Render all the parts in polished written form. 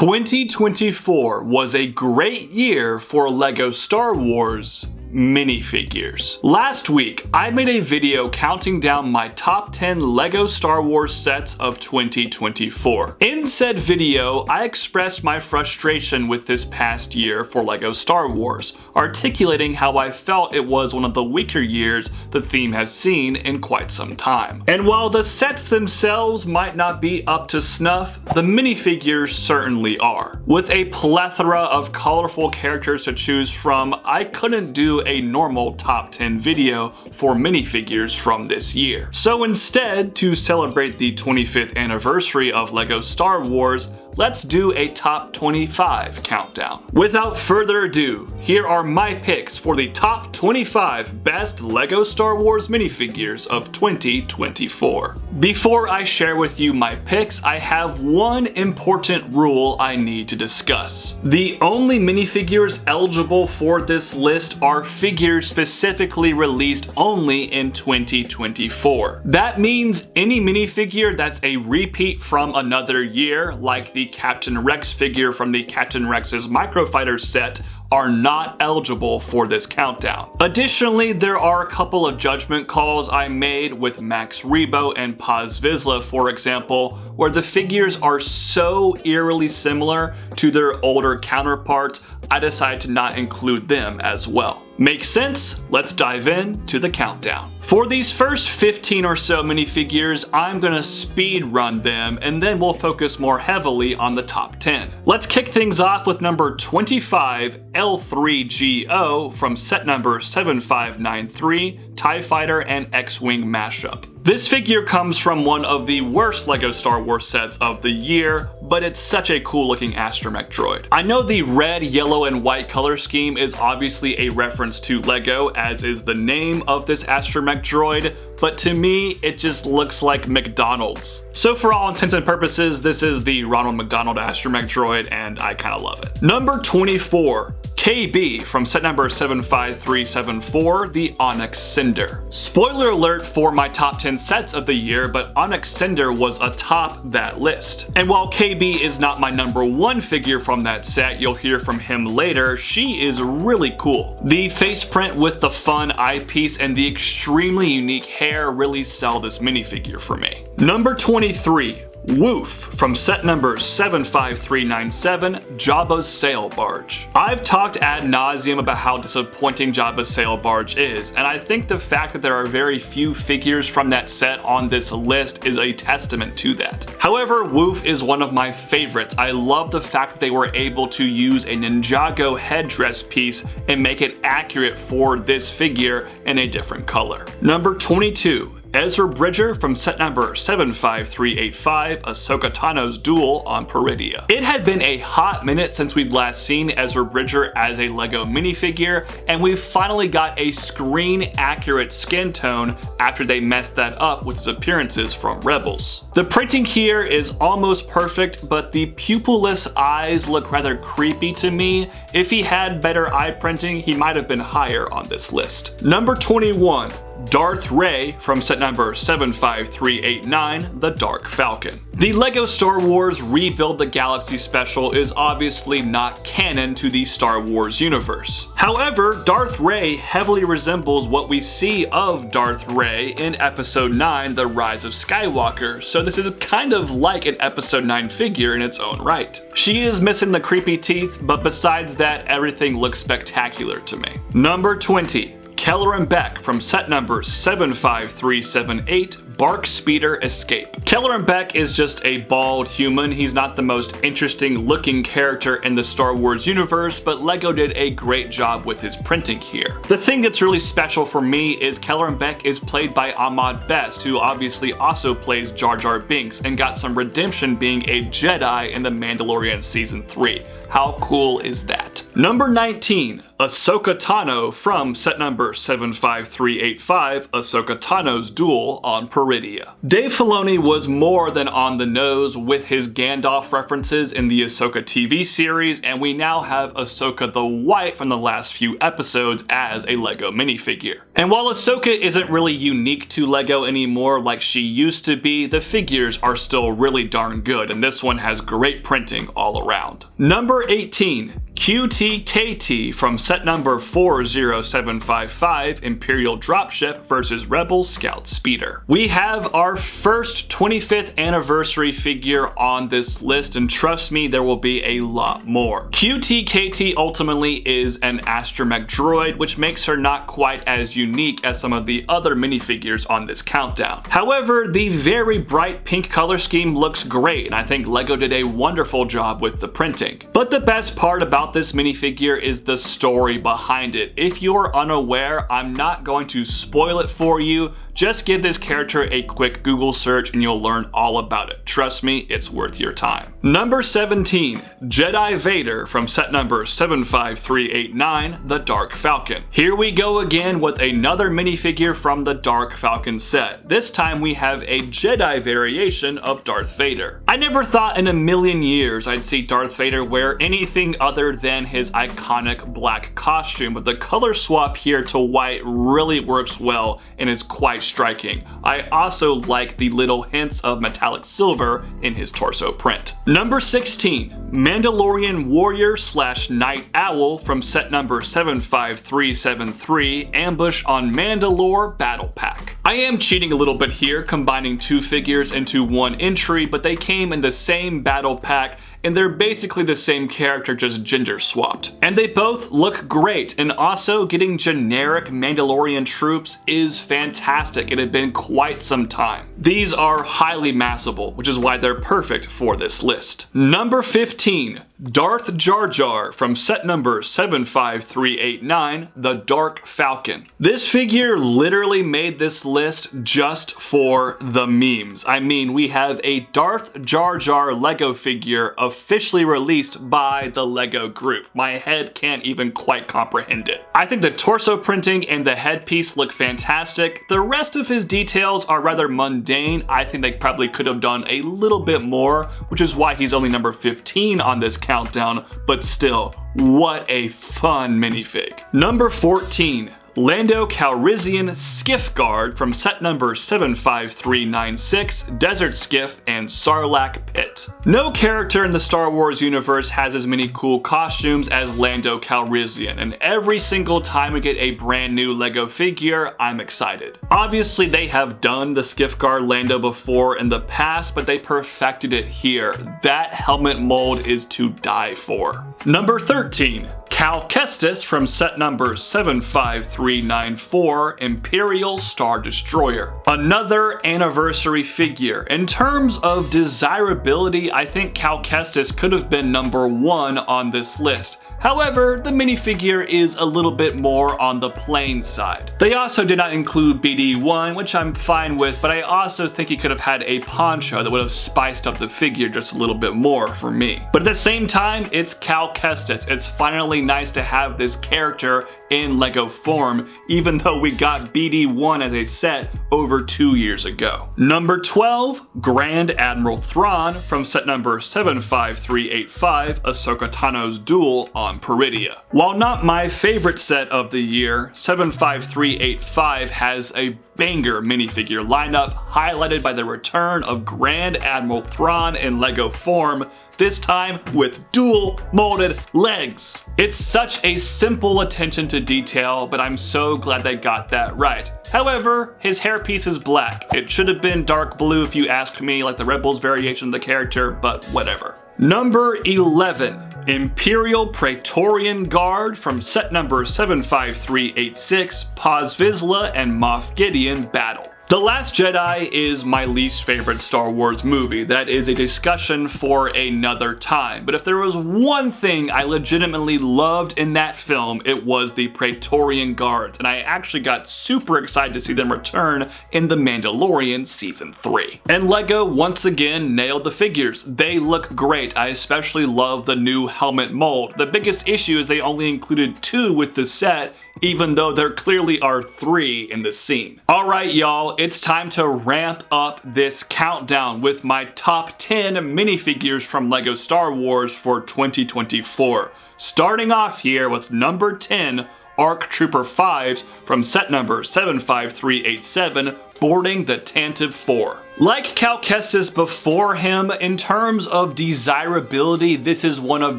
2024 was a great year for LEGO Star Wars minifigures. Last week, I made a video counting down my top 10 LEGO Star Wars sets of 2024. In said video, I expressed my frustration with this past year for LEGO Star Wars, articulating how I felt it was one of the weaker years the theme has seen in quite some time. And while the sets themselves might not be up to snuff, the minifigures certainly are. With a plethora of colorful characters to choose from, I couldn't do a normal top 10 video for minifigures from this year. So instead, to celebrate the 25th anniversary of LEGO Star Wars, let's do a top 25 countdown. Without further ado, here are my picks for the top 25 best LEGO Star Wars minifigures of 2024. Before I share with you my picks, I have one important rule I need to discuss. The only minifigures eligible for this list are figures specifically released only in 2024. That means any minifigure that's a repeat from another year, like the Captain Rex figure from the Captain Rex's Microfighter set, are not eligible for this countdown. Additionally, there are a couple of judgment calls I made with Max Rebo and Paz Vizsla, for example, where the figures are so eerily similar to their older counterparts, I decided to not include them as well. Makes sense? Let's dive in to the countdown. For these first 15 or so minifigures, I'm gonna speed run them and then we'll focus more heavily on the top 10. Let's kick things off with number 25, L3GO from set number 7593, TIE Fighter and X-Wing mashup. This figure comes from one of the worst LEGO Star Wars sets of the year, but it's such a cool looking astromech droid. I know the red, yellow, and white color scheme is obviously a reference to LEGO, as is the name of this astromech droid, but to me, it just looks like McDonald's. So for all intents and purposes, this is the Ronald McDonald astromech droid, and I kinda love it. Number 24. KB from set number 75374, the Onyx Cinder. Spoiler alert for my top 10 sets of the year, but Onyx Cinder was atop that list. And while KB is not my number one figure from that set, you'll hear from him later, she is really cool. The face print with the fun eyepiece and the extremely unique hair really sell this minifigure for me. Number 23. Woof from set number 75397, Jabba's Sail Barge. I've talked ad nauseum about how disappointing Jabba's Sail Barge is, and I think the fact that there are very few figures from that set on this list is a testament to that. However, Woof is one of my favorites. I love the fact that they were able to use a Ninjago headdress piece and make it accurate for this figure in a different color. Number 22. Ezra Bridger from set number 75385, Ahsoka Tano's duel on Peridia. It had been a hot minute since we'd last seen Ezra Bridger as a LEGO minifigure, and we finally got a screen-accurate skin tone after they messed that up with his appearances from Rebels. The printing here is almost perfect, but the pupilless eyes look rather creepy to me. If he had better eye printing, he might have been higher on this list. Number 21. Darth Rey from set number 75389, the Dark Falcon. The LEGO Star Wars Rebuild the Galaxy special is obviously not canon to the Star Wars universe. However, Darth Rey heavily resembles what we see of Darth Rey in Episode 9, The Rise of Skywalker, so this is kind of like an Episode 9 figure in its own right. She is missing the creepy teeth, but besides that, everything looks spectacular to me. Number 20. Kelleran Beck from set number 75378, Bark Speeder Escape. Kelleran Beck is just a bald human. He's not the most interesting looking character in the Star Wars universe, but LEGO did a great job with his printing here. The thing that's really special for me is Kelleran Beck is played by Ahmed Best, who obviously also plays Jar Jar Binks and got some redemption being a Jedi in The Mandalorian Season 3. How cool is that? Number 19. Ahsoka Tano from set number 75385, Ahsoka Tano's duel on Peridea. Dave Filoni was more than on the nose with his Gandalf references in the Ahsoka TV series, and we now have Ahsoka the White from the last few episodes as a LEGO minifigure. And while Ahsoka isn't really unique to LEGO anymore like she used to be, the figures are still really darn good, and this one has great printing all around. Number 18. QTKT from set number 40755, Imperial Dropship vs Rebel Scout Speeder. We have our first 25th anniversary figure on this list, and trust me, there will be a lot more. QTKT ultimately is an astromech droid, which makes her not quite as unique as some of the other minifigures on this countdown. However, the very bright pink color scheme looks great, and I think LEGO did a wonderful job with the printing. But the best part about this minifigure is the story behind it. If you're unaware, I'm not going to spoil it for you. Just give this character a quick Google search and you'll learn all about it. Trust me, it's worth your time. Number 17, Jedi Vader from set number 75389, the Dark Falcon. Here we go again with another minifigure from the Dark Falcon set. This time we have a Jedi variation of Darth Vader. I never thought in a million years I'd see Darth Vader wear anything other than his iconic black costume, but the color swap here to white really works well and is quite striking. I also like the little hints of metallic silver in his torso print. Number 16, Mandalorian Warrior / Night Owl from set number 75373, Ambush on Mandalore Battle Pack. I am cheating a little bit here, combining two figures into one entry, but they came in the same battle pack and they're basically the same character, just gender swapped. And they both look great, and also getting generic Mandalorian troops is fantastic. It had been quite some time. These are highly massable, which is why they're perfect for this list. Number 15, Darth Jar Jar from set number 75389, the Dark Falcon. This figure literally made this list just for the memes. I mean, we have a Darth Jar Jar LEGO figure officially released by the LEGO group. My head can't even quite comprehend it. I think the torso printing and the headpiece look fantastic. The rest of his details are rather mundane. I think they probably could have done a little bit more, which is why he's only number 15 on this countdown, but still, what a fun minifig. Number 14. Lando Calrissian Skiff Guard from set number 75396, Desert Skiff and Sarlacc Pit. No character in the Star Wars universe has as many cool costumes as Lando Calrissian, and every single time we get a brand new LEGO figure, I'm excited. Obviously, they have done the Skiff Guard Lando before in the past, but they perfected it here. That helmet mold is to die for. Number 13. Cal Kestis from set number 75394, Imperial Star Destroyer. Another anniversary figure. In terms of desirability, I think Cal Kestis could have been number 1 on this list. However, the minifigure is a little bit more on the plain side. They also did not include BD1, which I'm fine with, but I also think he could have had a poncho that would have spiced up the figure just a little bit more for me. But at the same time, it's Cal Kestis. It's finally nice to have this character in LEGO form, even though we got BD1 as a set over 2 years ago. Number 12, Grand Admiral Thrawn from set number 75385, Ahsoka Tano's duel on Peridea. While not my favorite set of the year, 75385 has a banger minifigure lineup highlighted by the return of Grand Admiral Thrawn in LEGO form, this time with dual molded legs. It's such a simple attention to detail, but I'm so glad they got that right. However, his hairpiece is black. It should have been dark blue if you asked me, like the Rebels variation of the character, but whatever. Number 11. Imperial Praetorian Guard from set number 75386, Paz Vizsla and Moff Gideon Battle. The Last Jedi is my least favorite Star Wars movie. That is a discussion for another time. But if there was one thing I legitimately loved in that film, it was the Praetorian Guards, and I actually got super excited to see them return in The Mandalorian Season 3. And LEGO once again nailed the figures. They look great. I especially love the new helmet mold. The biggest issue is they only included 2 with the set, even though there clearly are 3 in the scene. Alright y'all, it's time to ramp up this countdown with my top 10 minifigures from LEGO Star Wars for 2024. Starting off here with number 10, ARC Trooper 5s from set number 75387, boarding the Tantive 4. Like Cal Kestis before him, in terms of desirability, this is one of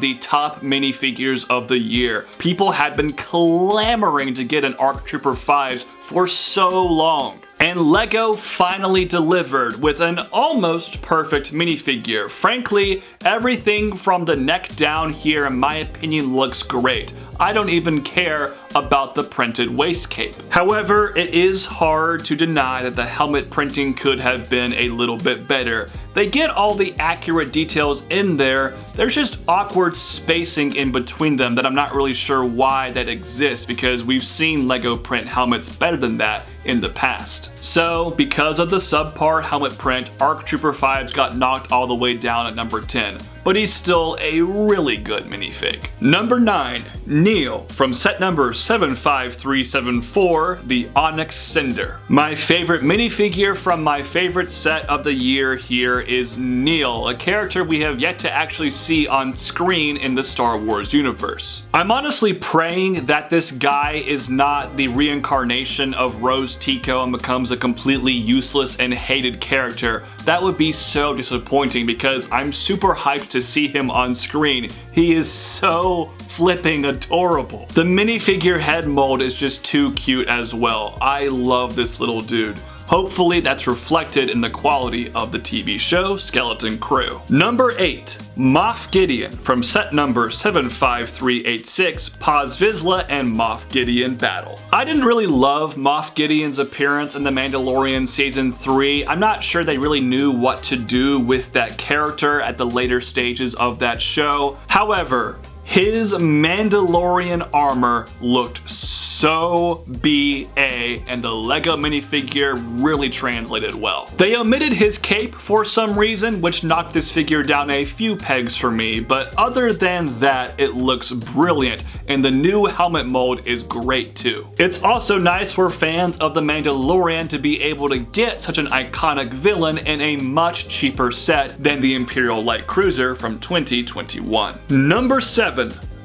the top minifigures of the year. People had been clamoring to get an ARC Trooper 5s for so long. And LEGO finally delivered with an almost perfect minifigure. Frankly, everything from the neck down here, in my opinion, looks great. I don't even care about the printed waist cape. However, it is hard to deny that the helmet printing could have been a little bit better. They get all the accurate details in there, there's just awkward spacing in between them that I'm not really sure why that exists, because we've seen LEGO print helmets better than that in the past. So, because of the subpar helmet print, ARC Trooper 5s got knocked all the way down at number 10. But he's still a really good minifig. Number 9, Neil from set number 75374, the Onyx Cinder. My favorite minifigure from my favorite set of the year here is Neil, a character we have yet to actually see on screen in the Star Wars universe. I'm honestly praying that this guy is not the reincarnation of Rose Tico and becomes a completely useless and hated character. That would be so disappointing because I'm super hyped to see him on screen. He is so flipping adorable. The minifigure head mold is just too cute as well. I love this little dude. Hopefully that's reflected in the quality of the TV show Skeleton Crew. Number 8, Moff Gideon from set number 75386, Paz Vizsla and Moff Gideon battle. I didn't really love Moff Gideon's appearance in The Mandalorian Season 3. I'm not sure they really knew what to do with that character at the later stages of that show. However, his Mandalorian armor looked so BA, and the LEGO minifigure really translated well. They omitted his cape for some reason, which knocked this figure down a few pegs for me, but other than that, it looks brilliant, and the new helmet mold is great too. It's also nice for fans of The Mandalorian to be able to get such an iconic villain in a much cheaper set than the Imperial Light Cruiser from 2021. Number 7,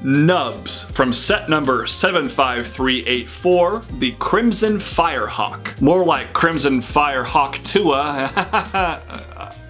Nubs from set number 75384, the Crimson Firehawk. More like Crimson Firehawk Tua.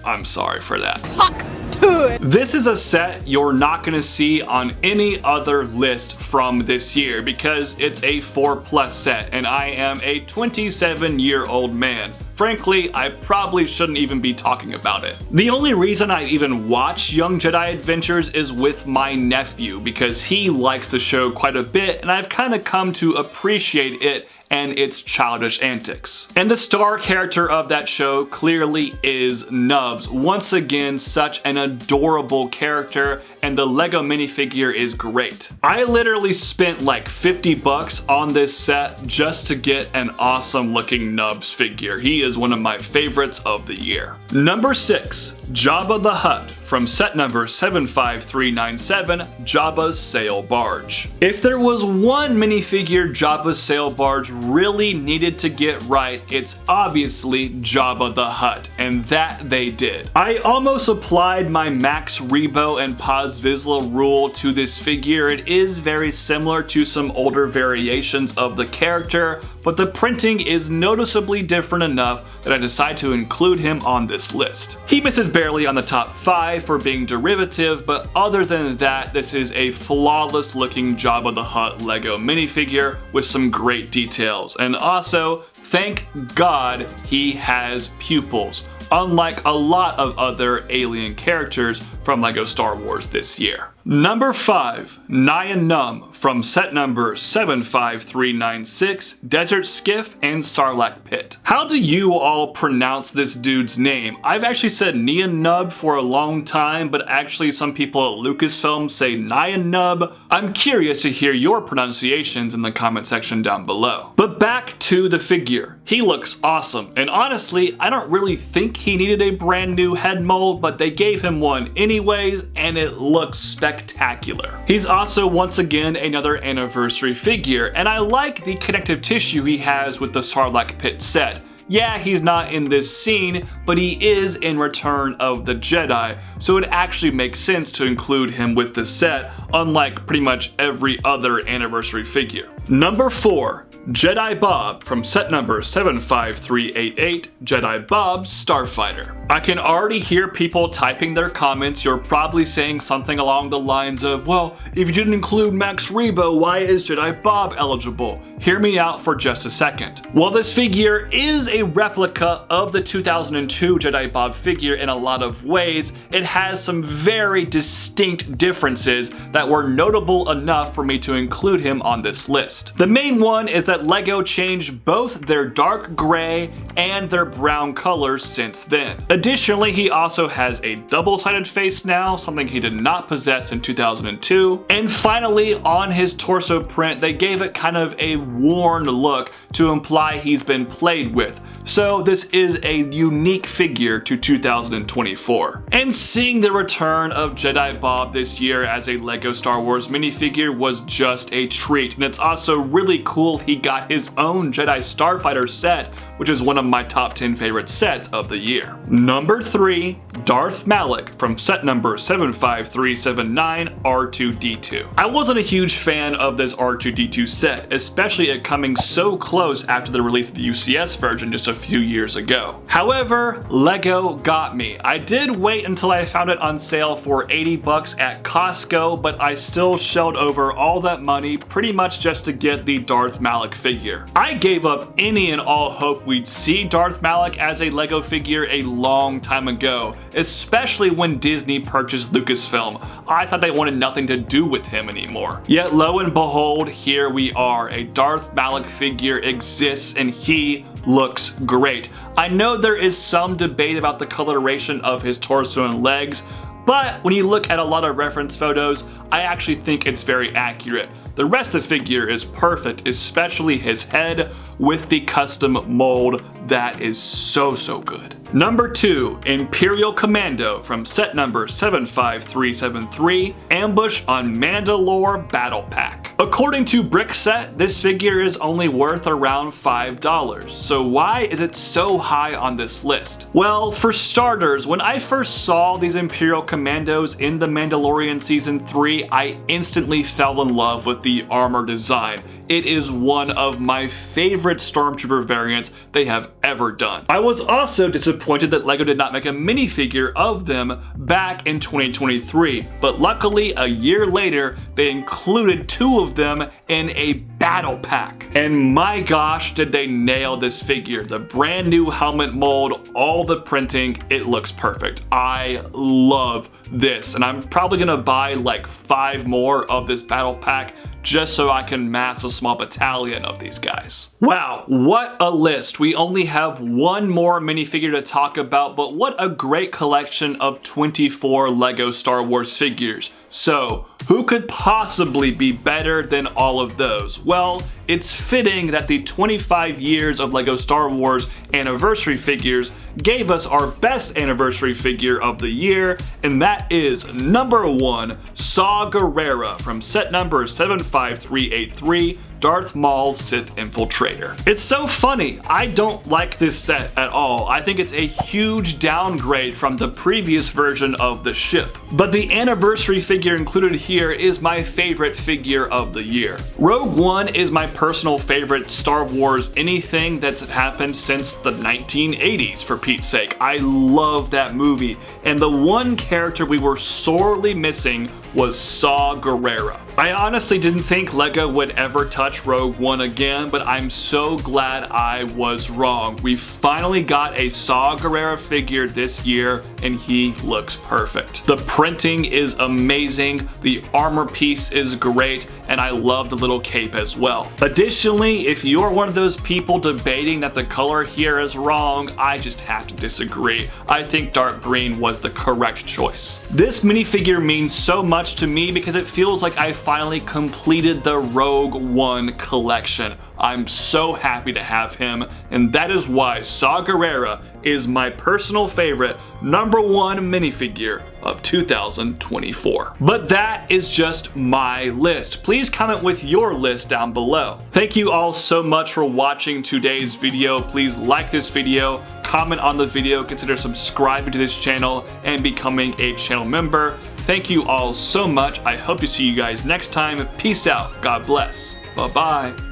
I'm sorry for that. Hawk Tua. This is a set you're not gonna see on any other list from this year because it's a 4+ set and I am a 27-year-old man. Frankly, I probably shouldn't even be talking about it. The only reason I even watch Young Jedi Adventures is with my nephew because he likes the show quite a bit and I've kind of come to appreciate it and its childish antics. And the star character of that show clearly is Nubs. Once again, such an adorable character, and the LEGO minifigure is great. I literally spent like 50 bucks on this set just to get an awesome looking Nubs figure. He is one of my favorites of the year. Number 6, Jabba the Hutt from set number 75397, Jabba's Sail Barge. If there was one minifigure Jabba's Sail Barge really needed to get right, it's obviously Jabba the Hutt, and that they did. I almost applied my Max Rebo and Paz Vizsla rule to this figure. It is very similar to some older variations of the character, but the printing is noticeably different enough that I decided to include him on this list. He misses barely on the top 5 for being derivative, but other than that, this is a flawless looking Jabba the Hutt LEGO minifigure with some great details. And also, thank God he has pupils. Unlike a lot of other alien characters from LEGO Star Wars this year. Number 5, Nyan Num from set number 75396, Desert Skiff and Sarlacc Pit. How do you all pronounce this dude's name? I've actually said Nyan Nub for a long time, but actually some people at Lucasfilm say Nyan Nub. I'm curious to hear your pronunciations in the comment section down below. But back to the figure. He looks awesome, and honestly, I don't really think he needed a brand new head mold, but they gave him one anyways, and it looks spectacular. He's also once again another anniversary figure, and I like the connective tissue he has with the Sarlacc Pit set. Yeah, he's not in this scene, but he is in Return of the Jedi, so it actually makes sense to include him with the set, unlike pretty much every other anniversary figure. Number 4, Jedi Bob from set number 75388, Jedi Bob's Starfighter. I can already hear people typing their comments. You're probably saying something along the lines of, well, if you didn't include Max Rebo, why is Jedi Bob eligible? Hear me out for just a second. While this figure is a replica of the 2002 Jedi Bob figure in a lot of ways, it has some very distinct differences that were notable enough for me to include him on this list. The main one is that LEGO changed both their dark gray and their brown colors since then. Additionally, he also has a double-sided face now, something he did not possess in 2002. And finally, on his torso print, they gave it kind of a worn look to imply he's been played with. So this is a unique figure to 2024. And seeing the return of Jedi Bob this year as a LEGO Star Wars minifigure was just a treat. And it's also really cool he got his own Jedi Starfighter set, which is one of my top 10 favorite sets of the year. Number 3, Darth Malak from set number 75379, R2-D2. I wasn't a huge fan of this R2-D2 set, especially it coming so close after the release of the UCS version just a few years ago. However, LEGO got me. I did wait until I found it on sale for $80 at Costco, but I still shelled over all that money pretty much just to get the Darth Malak figure. I gave up any and all hope we'd see Darth Malak as a LEGO figure a long time ago, especially when Disney purchased Lucasfilm. I thought they wanted nothing to do with him anymore. Yet lo and behold, here we are. A Darth Malak figure exists and he looks great. I know there is some debate about the coloration of his torso and legs, but when you look at a lot of reference photos, I actually think it's very accurate. The rest of the figure is perfect, especially his head with the custom mold. That is so good. Number 2, Imperial Commando from set number 75373, Ambush on Mandalore Battle Pack. According to Brickset, this figure is only worth around $5. So why is it so high on this list? Well, for starters, when I first saw these Imperial Commandos in The Mandalorian Season 3, I instantly fell in love with the armor design. It is one of my favorite Stormtrooper variants they have ever done. I was also disappointed that LEGO did not make a minifigure of them back in 2023, but luckily a year later they included 2 of them in a battle pack. And my gosh, did they nail this figure. The brand new helmet mold, all the printing, it looks perfect. I love this, and I'm probably gonna buy like 5 more of this battle pack just so I can mass a small battalion of these guys. Wow, what a list. We only have one more minifigure to talk about, but what a great collection of 24 LEGO Star Wars figures. So, who could possibly be better than all of those? Well, it's fitting that the 25 years of LEGO Star Wars anniversary figures gave us our best anniversary figure of the year, and that is number 1, Saw Gerrera from set number 75383, Darth Maul's Sith Infiltrator. It's so funny, I don't like this set at all. I think it's a huge downgrade from the previous version of the ship. But the anniversary figure included here is my favorite figure of the year. Rogue One is my personal favorite Star Wars anything that's happened since the 1980s, for Pete's sake. I love that movie, and the one character we were sorely missing was Saw Gerrera. I honestly didn't think LEGO would ever touch Rogue One again, but I'm so glad I was wrong. We finally got a Saw Gerrera figure this year, and he looks perfect. The printing is amazing, the armor piece is great, and I love the little cape as well. Additionally, if you're one of those people debating that the color here is wrong, I just have to disagree. I think dark green was the correct choice. This minifigure means so much to me because it feels like I finally completed the Rogue One collection. I'm so happy to have him, and that is why Saw Gerrera is my personal favorite #1 minifigure of 2024. But that is just my list. Please comment with your list down below. Thank you all so much for watching today's video. Please like this video, comment on the video, consider subscribing to this channel and becoming a channel member. Thank you all so much. I hope to see you guys next time. Peace out. God bless. Bye-bye.